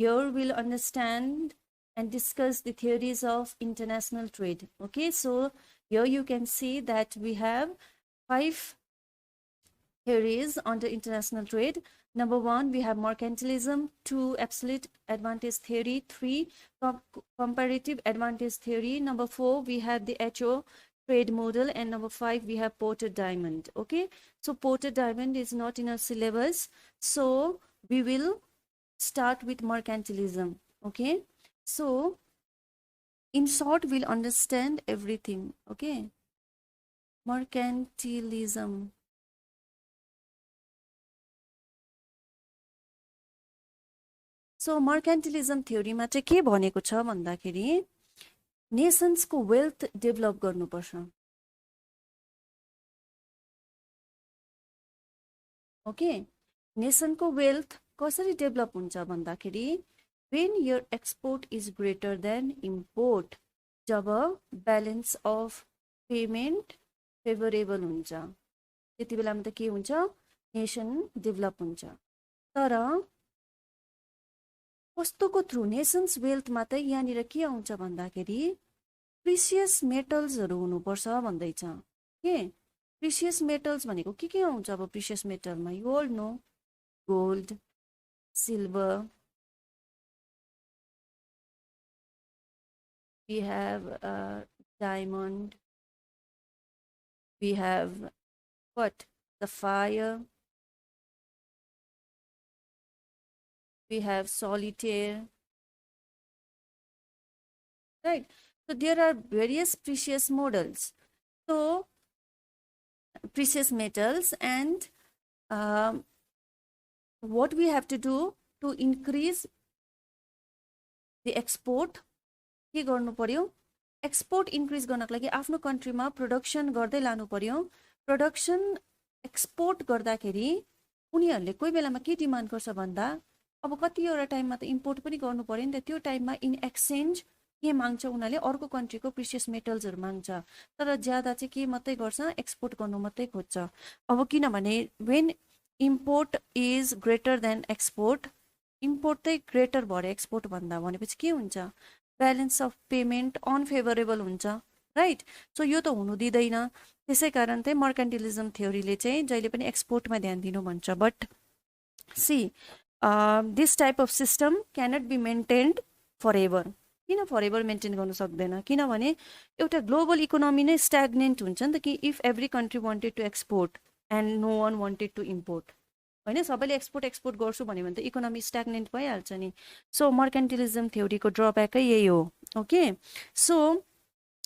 here we'll understand and discuss the theories of international trade. Okay, so here you can see that we have 5 theories on the international trade. Number 1, we have mercantilism. 2, absolute advantage theory. 3, comparative advantage theory. Number 4, we have the HO trade model. And number 5, we have Porter Diamond. Okay, so Porter Diamond is not in our syllabus, so we will start with mercantilism. Okay, so in short, we'll understand everything. Okay, mercantilism. So mercantilism theory मा चाहिँ के भनेको छ भन्दाखेरि nations को wealth develop गर्नुपर्छ. Okay, nation को wealth कसरी डेभलप हुन्छ भन्दाखेरि when your export is greater than import, job balance of payment favorable हुन्छ त्यति बेलामा त के हुन्छ, नेशन डेभलप हुन्छ. तर कस्तोको थ्रु नेशन्स वेल्थमा त यहाँनिर के आउँछ भन्दाखेरि प्रिसियस मेटल्सहरू हुनुपर्छ भन्दैछ. के प्रिसियस मेटल्स भनेको के आउँछ अब प्रिसियस मेटलमा? You all know, gold, silver, we have diamond, we have what, sapphire, we have solitaire, right? So there are various precious models, so precious metals, and what we have to do to increase the export, के गर्नु पर्यो, export increase गर्नको लागि आफ्नो कन्ट्रीमा production गर्दै लानु पर्यो. Production export गर्दाखेरि उनीहरूले कोही बेलामा के डिमान्ड गर्छ भन्दा अब कतिवटा टाइममा त इम्पोर्ट पनि गर्नु पर्यो नि त, त्यो टाइममा इन एक्सचेन्ज के माग्छ उनीहरूले, अर्को कन्ट्रीको प्रिसियस मेटल्सहरू माग्छ. तर ज्यादा चाहिँ के मात्रै गर्छ, एक्सपोर्ट गर्नु मात्रै खोज्छ. अब किनभने when import is greater than export, import चाहिँ ग्रेटर भएर एक्सपोर्ट भन्दा भनेपछि के हुन्छ, ब्यालेन्स अफ पेमेन्ट अनफेभरेबल हुन्छ, राइट? सो यो त हुनु दिँदैन. त्यसै कारण चाहिँ मर्केन्टिलिजम थ्योरीले चाहिँ जहिले पनि एक्सपोर्टमा ध्यान दिनु भन्छ. But see this type of system cannot be maintained forever. किन फर एभर मेन्टेन गर्नु सक्दैन? किनभने एउटा ग्लोबल इकोनोमी नै स्ट्याग्नेन्ट हुन्छ नि त, कि if every country wanted to export and no one wanted to import, होइन, सबैले एक्सपोर्ट गर्छु भन्यो भने त इकोनोमी स्ट्याग्नेन्ट भइहाल्छ नि. सो मर्केन्टिलिजम थ्योरीको ड्रब्याकै यही हो. ओके, सो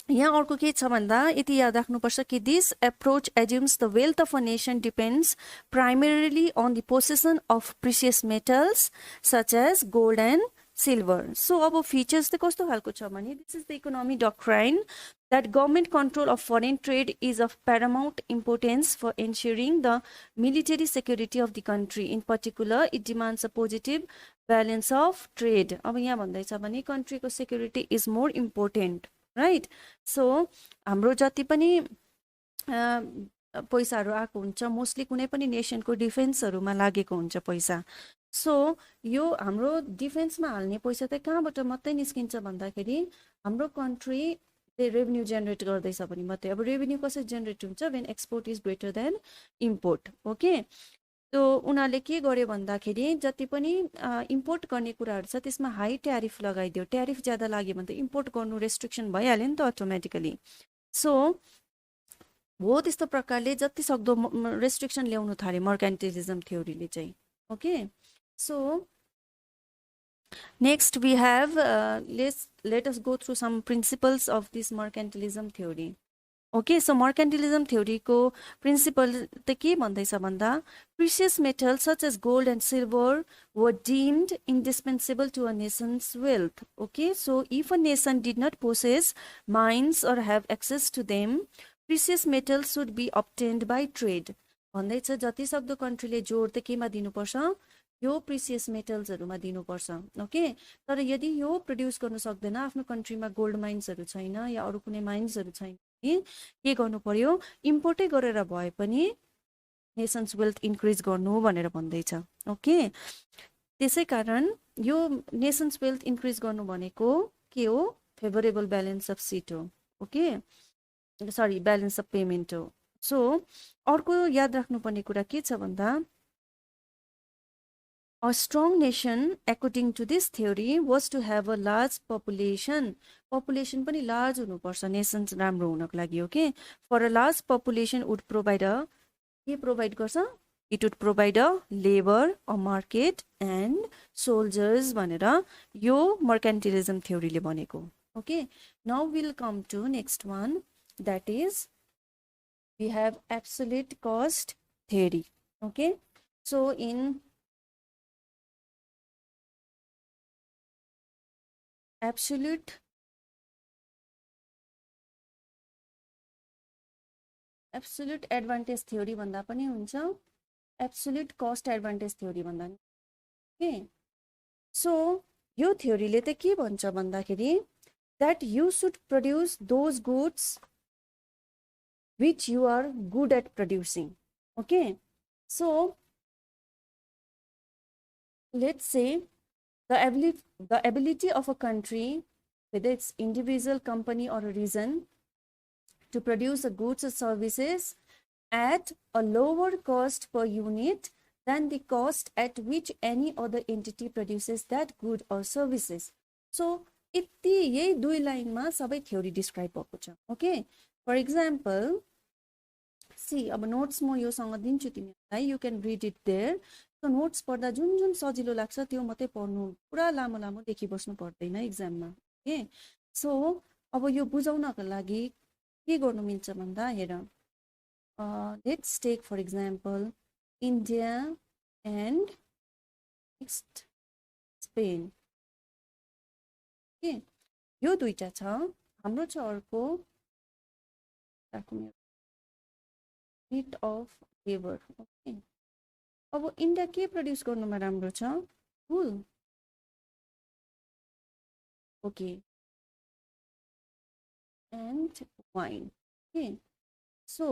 यहाँ अर्को के छ भन्दा यति याद राख्नुपर्छ कि this approach assumes the wealth of a nation depends primarily on the possession of precious metals such as gold and silver. So अब features चाहिँ कस्तो खालको छ भने this is the economic doctrine that government control of foreign trade is of paramount importance for ensuring the military security of the country. In particular, it demands a positive balance of trade. अब यहाँ भन्दैछ भने countryको security is more important, right? So हाम्रो जति पनि पैसाहरू आएको हुन्छ मोस्टली कुनै पनि नेसनको डिफेन्सहरूमा लागेको हुन्छ पैसा. सो यो हाम्रो डिफेन्समा हाल्ने पैसा चाहिँ कहाँबाट मात्रै निस्किन्छ भन्दाखेरि हाम्रो कन्ट्रीले रेभेन्यू जेनेरेट गर्दैछ भने मात्रै. अब रेभेन्यू कसरी जेनेरेट हुन्छ? When export is greater than import. Okay, त्यो उनीहरूले के गर्यो भन्दाखेरि जति पनि इम्पोर्ट गर्ने कुराहरू छ त्यसमा हाई ट्यारिफ लगाइदियो. ट्यारिफ ज्यादा लाग्यो भने त इम्पोर्ट गर्नु रेस्ट्रिक्सन भइहाल्यो नि त अटोमेटिकली. सो हो त्यस्तो प्रकारले जति सक्दो रेस्ट्रिक्सन ल्याउनु थाल्यो मर्केन्टिलिजम थ्योरीले चाहिँ. Okay, so next we have let us go through some principles of this mercantilism theory. Okay, so mercantilism theory ko principle त के भन्दैछ भन्दा precious metals such as gold and silver were deemed indispensable to a nation's wealth. Okay, so if a nation did not possess mines or have access to them, precious metals should be obtained by trade. भन्दैछ जति सक्दो कन्ट्रीले जोड त केमा दिनुपर्छ, यो precious मेटल्सहरूमा दिनुपर्छ. Okay, तर यदि यो प्रड्युस गर्नु सक्दैन, आफ्नो कन्ट्रीमा गोल्ड माइन्सहरू छैन या अरू कुनै माइन्सहरू छैन भने के गर्नु पर्यो, इम्पोर्टै गरेर भए पनि नेसन्स वेल्थ इन्क्रिज गर्नु भनेर भन्दैछ. ओके, त्यसै कारण यो नेसन्स वेल्थ इन्क्रिज गर्नु भनेको के हो? फेभरेबल ब्यालेन्स अफ सिट हो, okay, sorry balance of payment हो। सो अर्को याद राख्नुपर्ने कुरा के छ भन्दा A strong nation, according to this theory, was to have a large population. Population पनि large हुनुपर्छ नेसन्स राम्रो हुनको लागि, okay. For a large population would provide a के प्रोभाइड गर्छ? It would provide a labor, a market and soldiers भनेर यो mercantilism theory ले भनेको, okay. Now we'll come to next one, that is we have absolute cost theory, okay. So in absolute advantage theory भन्दा पनि हुन्छ, absolute cost advantage theory भन्दा नि, okay. So यो थ्योरीले त के भन्छ भन्दाखेरि that you should produce those goods which you are good at producing, okay. So let's say the ability of a country, whether it's individual, company or a region, to produce a goods or services at a lower cost per unit than the cost at which any other entity produces that good or services. So यति यही दुई लाइनमा सबै theory describe भएको छ, okay. For example see, अब notes म योसँग दिन्छु तिमीहरूलाई, you can read it there. So notes पढ्दा जुन जुन सजिलो लाग्छ त्यो मात्रै पढ्नु, पुरा लामो लामो देखिबस्नु पर्दैन इक्जाममा, ओके। सो अब यो बुझाउनको लागि के गर्नु मिल्छ भन्दा हेर, let's take for example India and next Spain, okay. यो दुईटा छ, हाम्रो छ अर्को नीड अफ लेबर, ओके। अब इन्डिया के प्रड्युस गर्नुमा राम्रो छ? Wool, okay, and wine, okay. So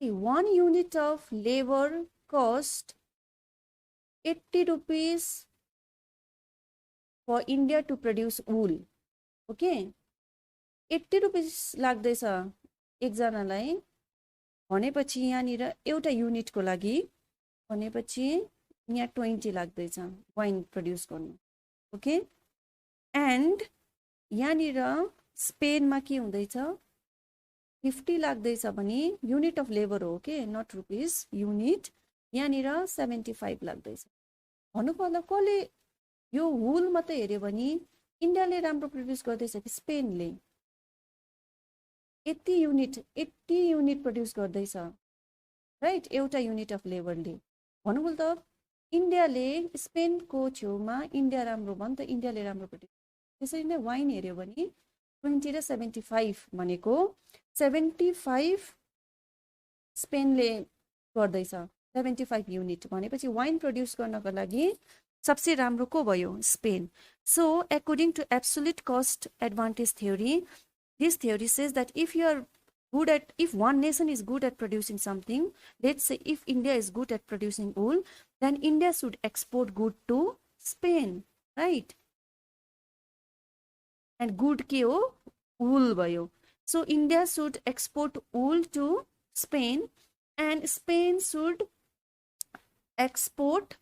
1 unit of labor cost 80 rupees for India to produce wool, okay. 80 rupees लाग्दैछ एकजनालाई भनेपछि यहाँनिर एउटा युनिटको लागि भनेपछि यहाँ 20 लाग्दैछ वाइन प्रड्युस गर्नु, ओके। एन्ड यहाँनिर स्पेनमा के हुँदैछ? 50 लाग्दैछ भने युनिट अफ लेबर हो, ओके, नट रुपिस, युनिट। यहाँनिर 75 लाग्दैछ भन्नुको मतलब कसले यो वुल मात्रै हेऱ्यो भने इन्डियाले राम्रो प्रड्युस गर्दैछ कि स्पेनले? 80 युनिट प्रड्युस गर्दैछ, राइट, एउटा युनिट अफ लेबरले। भन्नुको त इन्डियाले स्पेनको छेउमा इन्डिया राम्रो भयो नि त, इन्डियाले राम्रो प्रड्युस। त्यसरी नै वाइन हेऱ्यो भने 20 र 75 भनेको 75 स्पेनले गर्दैछ, 75 युनिट भनेपछि वाइन प्रड्युस गर्नको लागि सबसे राम्रो को भयो? Spain. So according to absolute cost advantage theory, this theory says that if one nation is good at producing something, let's say if India is good at producing wool, then India should export good to Spain, right? And good के हो? wool भयो। So India should export wool to Spain and Spain should export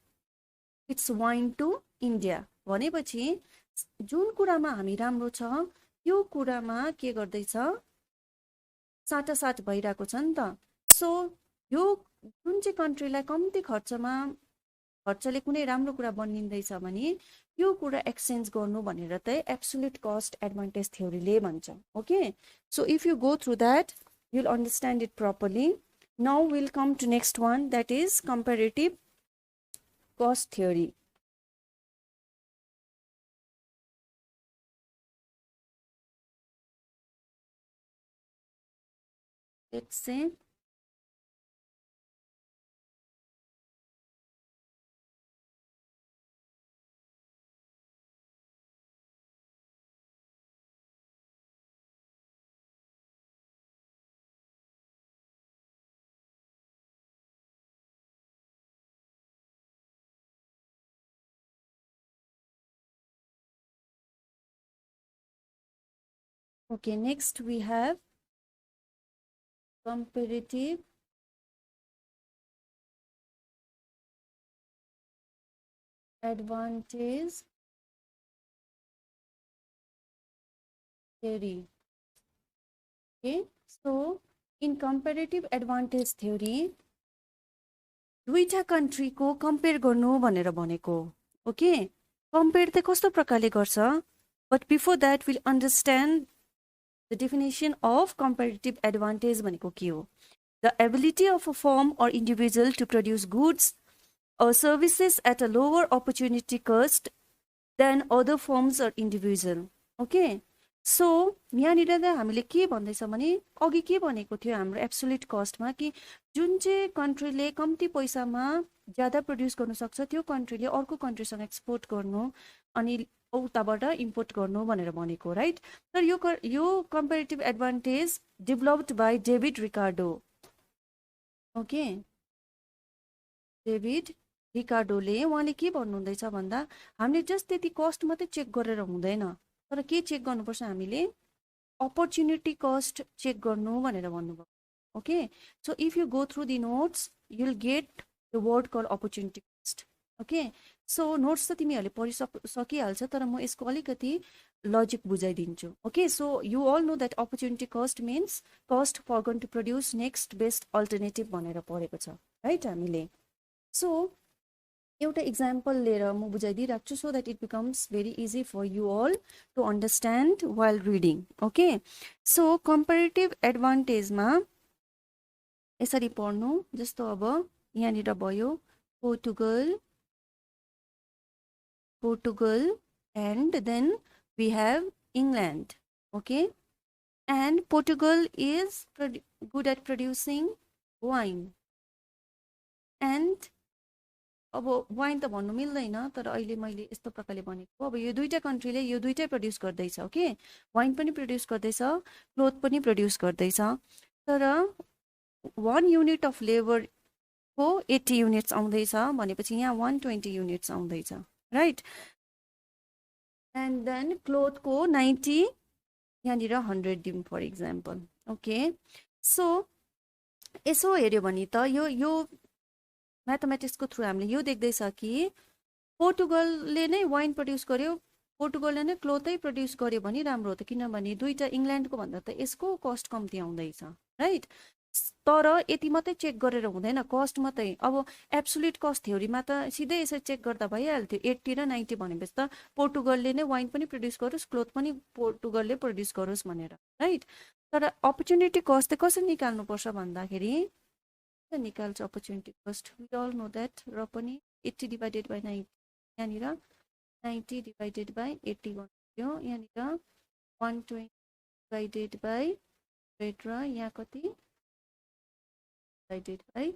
its wine to India। भनेपछि जुन कुरामा हामी राम्रो छ त्यो कुरामा के गर्दैछ? साटासाट भइरहेको छ नि त। सो यो जुन चाहिँ कन्ट्रीलाई कम्ती खर्चले कुनै राम्रो कुरा बनिँदैछ भने यो कुरा एक्सचेन्ज गर्नु भनेर चाहिँ एब्सोल्युट कस्ट एडभान्टेज थ्योरीले भन्छ, okay. So if you go through that you will understand it properly. Now will come to next one, that is comparative cost theory. Let's say Okay, next we have comparative advantage theory. Okay, so in comparative advantage theory, दुईटा कन्ट्रीको compare गर्नु भनेर भनेको. Okay, compare चाहिँ कस्तो प्रकारले गर्छ? But before that will understand the definition of comparative advantage भनेको के हो. The ability of a firm or individual to produce goods or services at a lower opportunity cost than other firms or individual. Okay, so यहाँनिर त हामीले के भन्दैछ भने अघि के भनेको थियो हाम्रो एब्सोल्युट कस्टमा कि जुन चाहिँ कन्ट्रीले कम्ती पैसामा ज्यादा प्रड्युस गर्न सक्छ त्यो कन्ट्रीले अर्को कन्ट्रीसँग एक्सपोर्ट गर्नु अनि उताबाट इम्पोर्ट गर्नु भनेर भनेको, राइट. तर यो comparative advantage developed by David Ricardo. Okay, David रिकार्डोले उहाँले के भन्नुहुँदैछ भन्दा हामीले जस्ट त्यति कस्ट मात्रै चेक गरेर हुँदैन, तर के चेक गर्नुपर्छ हामीले अपर्च्युनिटी कस्ट चेक गर्नु भनेर भन्नुभयो. Okay, so if you go through the notes you will get the word call opportunity cost. Okay, so notes त तिमीहरूले पढिसकिहाल्छ तर म यसको अलिकति लजिक बुझाइदिन्छु. Okay, so you all know that opportunity cost means cost for going to produce next best alternative भनेर पढेको छ, राइट हामीले. सो एउटा इक्जाम्पल लिएर म बुझाइदिइराख्छु so that it becomes very easy for you all to understand while reading. Okay, so comparative एडभान्टेजमा यसरी पढ्नु. जस्तो अब यहाँनिर भयो Portugal and then we have England. Okay, and Portugal is good at producing wine. And अब wine त भन्नु मिल्दैन तर अहिले मैले यस्तो प्रकारले भनेको अब यो दुईटा कन्ट्रीले यो दुईटै प्रड्युस गर्दैछ. ओके, वाइन पनि प्रड्युस गर्दैछ, क्लोथ पनि प्रड्युस गर्दैछ. तर 1 युनिट अफ लेबरको 80 युनिट्स आउँदैछ भनेपछि यहाँ 120 युनिट्स आउँदैछ, राइट. एन्ड देन क्लोथको 90 यहाँनिर 100 दिउँ फर इक्जाम्पल. ओके, सो यसो हेऱ्यो भने त यो म्याथमेटिक्सको थ्रु हामीले यो देख्दैछ कि पोर्टुगलले नै वाइन प्रड्युस गर्यो, पोर्टुगलले नै क्लोथै प्रड्युस गर्यो भने राम्रो हो त, किनभने दुईटा इङ्ल्यान्डको भन्दा त यसको कस्ट कम्ती आउँदैछ, राइट. तर यति मात्रै चेक गरेर हुँदैन कस्ट मात्रै. अब एब्सोल्युट कस्ट थ्योरीमा त सिधै यसरी चेक गर्दा भइहाल्थ्यो 80 र 90 भनेपछि त पोर्टुगलले नै वाइन पनि प्रड्युस गरोस् क्लोथ पनि पोर्टुगलले प्रड्युस गरोस् भनेर, राइट. तर अपर्च्युनिटी कस्ट चाहिँ कसरी निकाल्नुपर्छ भन्दाखेरि निकाल्छ opportunity cost. We all know that र पनि 80 डिभाइडेड बाई 90 यहाँनिर 90 डिभाइडेड बाई 80 गर्नु, यहाँनिर 120 डिभाइडेड बाई 100 र यहाँ कति डिभाइडेड बाई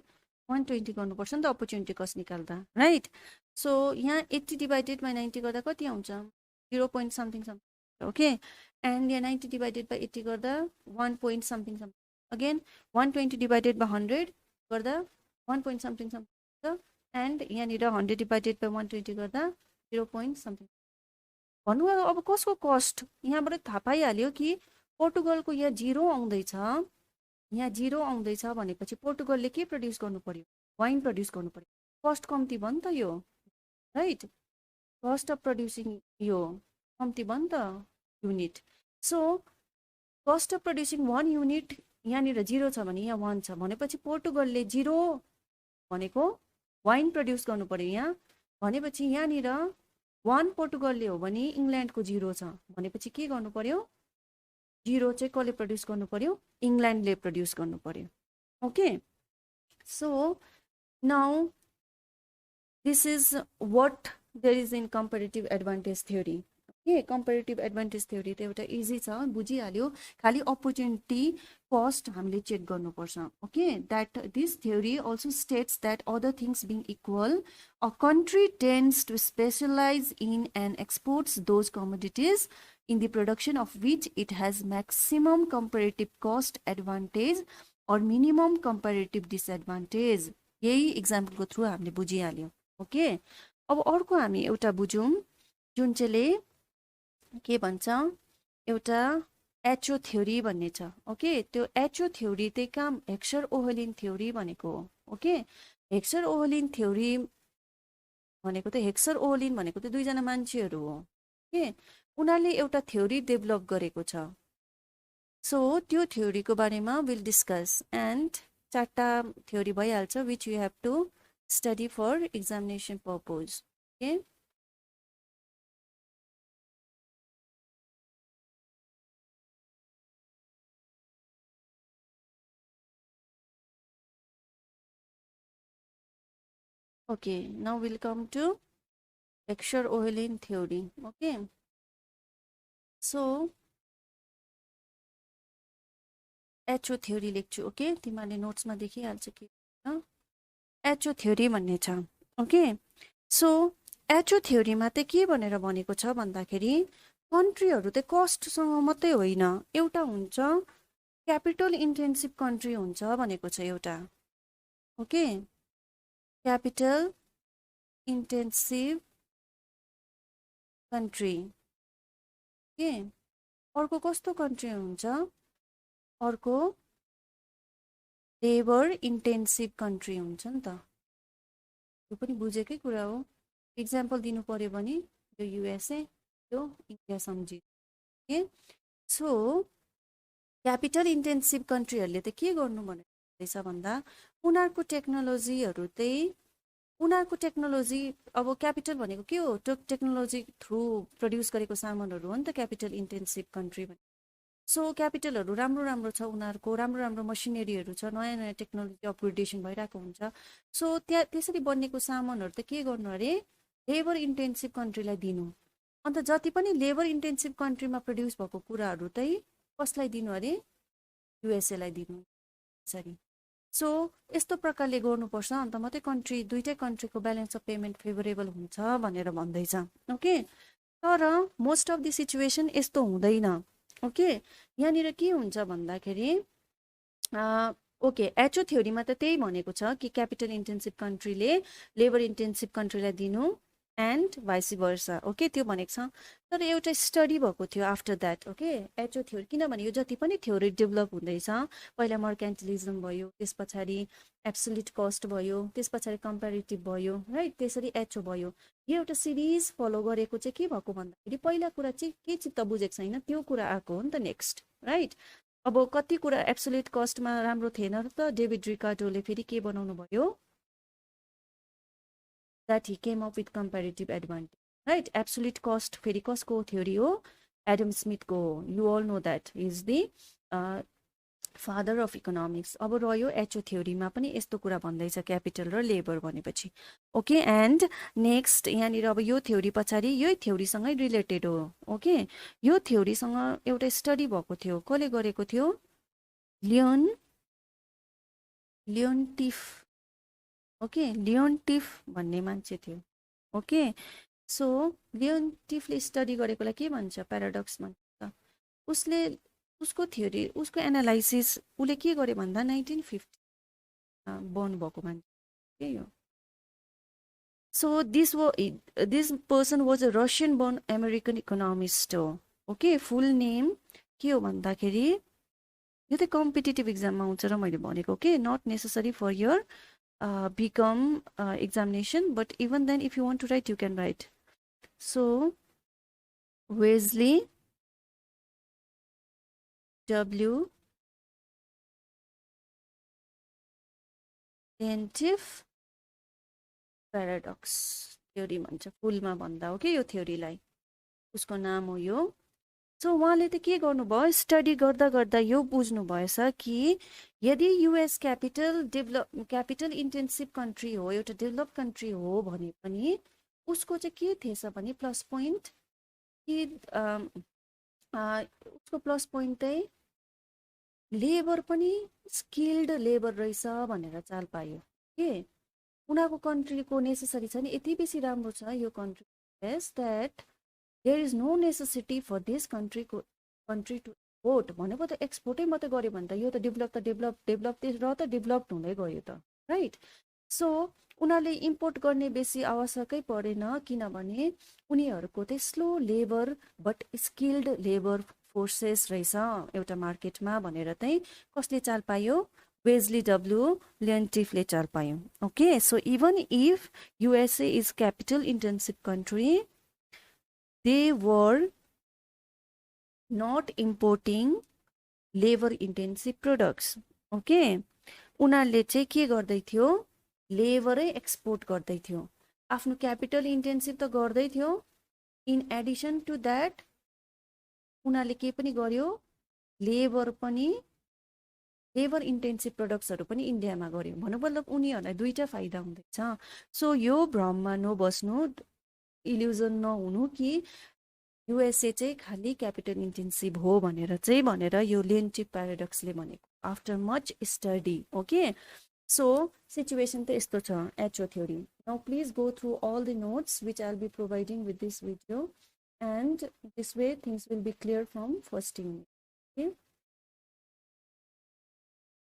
120 गर्नुपर्छ नि त अपर्च्युनिटी कस्ट निकाल्दा, राइट. सो यहाँ 80 डिभाइडेड बाई 90 गर्दा कति आउँछ 0 point something something. Okay, and यहाँ 90 डिभाइडेड बाई 80 गर्दा 1 point something something. Again 120 divided by 100 गर्दा 1 पोइन्ट समथिङ समथिङ. एन्ड यहाँनिर 100 डिभाइडेड बाई 120 गर्दा 0 पोइन्ट समथिङ. भन्नु अब कसको कस्ट यहाँबाट थाहा पाइहाल्यो कि पोर्टुगलको यहाँ 0 आउँदैछ, यहाँ 0 आउँदैछ भनेपछि पोर्टुगलले के प्रड्युस गर्नु पर्यो, वाइन प्रड्युस गर्नु पर्यो. कस्ट कम्ती भयो नि त यो, राइट. कस्ट अफ प्रड्युसिङ यो कम्ती भयो नि त unit. So cost of producing 1 unit यहाँनिर 0 छ भने यहाँ 1 छ भनेपछि पोर्टुगलले 0 भनेको वाइन प्रड्युस गर्नु पर्यो यहाँ भनेपछि यहाँनिर 1 पोर्टुगलले हो भने इङ्ल्यान्डको 0 छ भनेपछि के गर्नु पर्यो 0 चाहिँ कसले प्रड्युस गर्नु पर्यो इङ्ल्यान्डले प्रड्युस गर्नु पर्यो. Okay, so now this is what there is in comparative advantage theory. Okay, comparative advantage theory त एउटा इजी छ बुझिहाल्यो, खालि अपर्च्युनिटी कस्ट हामीले चेक गर्नुपर्छ. Okay, that this theory also states that other things being equal a country tends to specialise in and exports those commodities in the production of which it has maximum comparative cost advantage or minimum comparative disadvantage. यही इक्जाम्पलको through हामीले बुझिहाल्यौँ. Okay, अब अर्को हामी एउटा बुझौँ जुन चाहिँले के भन्छ एउटा एचओ थ्योरी भन्ने छ ओके त्यो एचओ थ्योरी चाहिँ कहाँ हेक्सर ओहलिन थ्योरी भनेको हो ओके हेक्सर ओहलिन थ्योरी भनेको त हेक्सर ओहलिन भनेको त दुईजना मान्छेहरू हो के उनीहरूले एउटा थ्योरी डेभलप गरेको छ सो त्यो थ्योरीको बारेमा विल डिस्कस एन्ड चारवटा थ्योरी भइहाल्छ which you have to study for examination purpose okay okay now we'll come to hekscher ohlin theory okay so HO theory लेख्छु ओके तिमीहरूले नोट्समा देखिहाल्छ कि एचओ थ्योरी भन्ने छ ओके सो एचओ थ्योरीमा चाहिँ के भनेर भनेको छ भन्दाखेरि कन्ट्रीहरू चाहिँ कस्टसँग मात्रै होइन एउटा हुन्छ क्यापिटल इन्टेन्सिभ कन्ट्री हुन्छ भनेको छ एउटा ओके क्यापिटल इन्टेन्सिभ कन्ट्री के अर्को कस्तो कन्ट्री हुन्छ अर्को लेबर इन्टेन्सिभ कन्ट्री हुन्छ नि त त्यो पनि बुझेकै कुरा हो इक्जाम्पल दिनु पर्यो भने यो युएसए यो इन्डिया सम्झि के सो क्यापिटल इन्टेन्सिभ कन्ट्रीहरूले त के गर्नु भन्दैछ भन्दा उनीहरूको टेक्नोलोजीहरू चाहिँ उनीहरूको टेक्नोलोजी अब क्यापिटल भनेको के हो टेक्नोलोजी थ्रु प्रड्युस गरेको सामानहरू हो नि त क्यापिटल इन्टेन्सिभ कन्ट्री भने सो क्यापिटलहरू राम्रो राम्रो छ उनीहरूको राम्रो राम्रो मसिनरीहरू छ नयाँ नयाँ टेक्नोलोजी अपग्रेडेसन भइरहेको हुन्छ सो त्यहाँ त्यसरी बनिएको सामानहरू त के गर्नु अरे लेबर इन्टेन्सिभ कन्ट्रीलाई दिनु अन्त जति पनि लेबर इन्टेन्सिभ कन्ट्रीमा प्रड्युस भएको कुराहरू चाहिँ कसलाई दिनु अरे युएसएलाई दिनु यसरी सो यस्तो प्रकारले गर्नुपर्छ अन्त मात्रै कन्ट्री दुइटै कन्ट्रीको ब्यालेन्स अफ पेमेन्ट फेभरेबल हुन्छ भनेर भन्दैछ ओके तर मोस्ट अफ द सिचुएसन यस्तो हुँदैन ओके यहाँनिर के हुन्छ भन्दाखेरि ओके एचओ थ्योरीमा त त्यही भनेको छ कि क्यापिटल इन्टेन्सिभ कन्ट्रीले लेबर इन्टेन्सिभ कन्ट्रीलाई दिनु एन्ड भाइस वर्सा ओके त्यो भनेको छ तर एउटा स्टडी भएको थियो after that okay HO theory किनभने यो जति पनि थ्योरी डेभलप हुँदैछ पहिला मर्केन्टिलिजम भयो त्यस पछाडि एब्सोल्युट कस्ट भयो त्यस पछाडि कम्पेरिटिभ भयो राइट त्यसरी एचओ भयो यो एउटा सिरिज फलो गरेको चाहिँ के भएको भन्दाखेरि पहिला कुरा चाहिँ के चित्त बुझेको छैन त्यो कुरा आएको हो नि त नेक्स्ट राइट अब कति कुरा एब्सोल्युट कस्टमा राम्रो थिएन र त डेभिड रिकार्डोले फेरि के बनाउनु भयो that he came up with comparative advantage right absolute cost फेरि कसको थ्योरी हो एडम स्मिथको हो you all know that he is the father of economics अब रह्यो एचओ थ्योरीमा पनि यस्तो कुरा भन्दैछ क्यापिटल र लेबर भनेपछि ओके एन्ड नेक्स्ट यहाँनिर अब यो थ्योरी पछाडि यही थ्योरीसँगै रिलेटेड हो ओके यो थ्योरीसँग एउटा स्टडी भएको थियो कसले गरेको थियो लियोन्टिफ ओके लियोन्टिफ भन्ने मान्छे थियो ओके सो लियोन्टिफले स्टडी गरेकोलाई के भन्छ प्याराडक्स भन्छ उसले उसको थ्योरी उसको एनालाइसिस उसले के गर्यो भन्दा 1950 बर्न भएको मान्छे के हो so this person was a Russian burn American economist हो ओके फुल नेम के हो भन्दाखेरि यो त कम्पिटिटिभ इक्जाममा आउँछ र मैले भनेको के not necessary for your become examination but even then if you want to write you can write so Wesley W Lientif paradox theory भन्छ फुलमा भन्दा हो के यो थ्योरीलाई उसको नाम हो यो सो उहाँले त के गर्नुभयो स्टडी गर्दा गर्दा यो बुझ्नु भएछ कि यदि युएस क्यापिटल इन्टेन्सिभ कन्ट्री हो एउटा डेभलप कन्ट्री हो भने पनि उसको चाहिँ के थिएछ भने प्लस पोइन्ट कि उसको प्लस पोइन्ट चाहिँ लेबर पनि स्किल्ड लेबर रहेछ भनेर चाल पायो के उनीहरूको कन्ट्रीको नेसेसरी छ नि यति बेसी राम्रो छ यो country that there is no necessity for this country to export भनेको त एक्सपोर्टै मात्रै गर्यो भने त यो त डेभलप र त डेभलप्ड हुँदै गयो त राइट सो उनीहरूले इम्पोर्ट गर्ने बेसी आवश्यकै परेन किनभने उनीहरूको चाहिँ slow labour but skilled labour forces रहेछ एउटा मार्केटमा भनेर चाहिँ कसले चाल पायो वेजली डब्ल्यू लेन्टिफले चाल पायो okay so even if USA is capital intensive country they were not importing labour intensive products okay उनीहरूले चाहिँ के गर्दै थियो लेबरै एक्सपोर्ट गर्दै थियो आफ्नो क्यापिटल इन्टेन्सिभ त गर्दै थियो इन एडिसन टु द्याट उनीहरूले के पनि गर्यो लेबर इन्टेन्सिभ प्रोडक्ट्सहरू पनि इन्डियामा गर्यो भन्नु मतलब उनीहरूलाई दुईटा फाइदा हुँदैछ सो यो भ्रममा नबस्नु इल्युजन नहुनु कि युएसए चाहिँ खालि क्यापिटल इन्टेन्सिभ हो भनेर यो लेन्टिफ प्याराडक्सले भनेको after much study okay so situation त यस्तो छ HO theory now please go through all the notes which I will be providing with this video and this way things will be clear from first unit.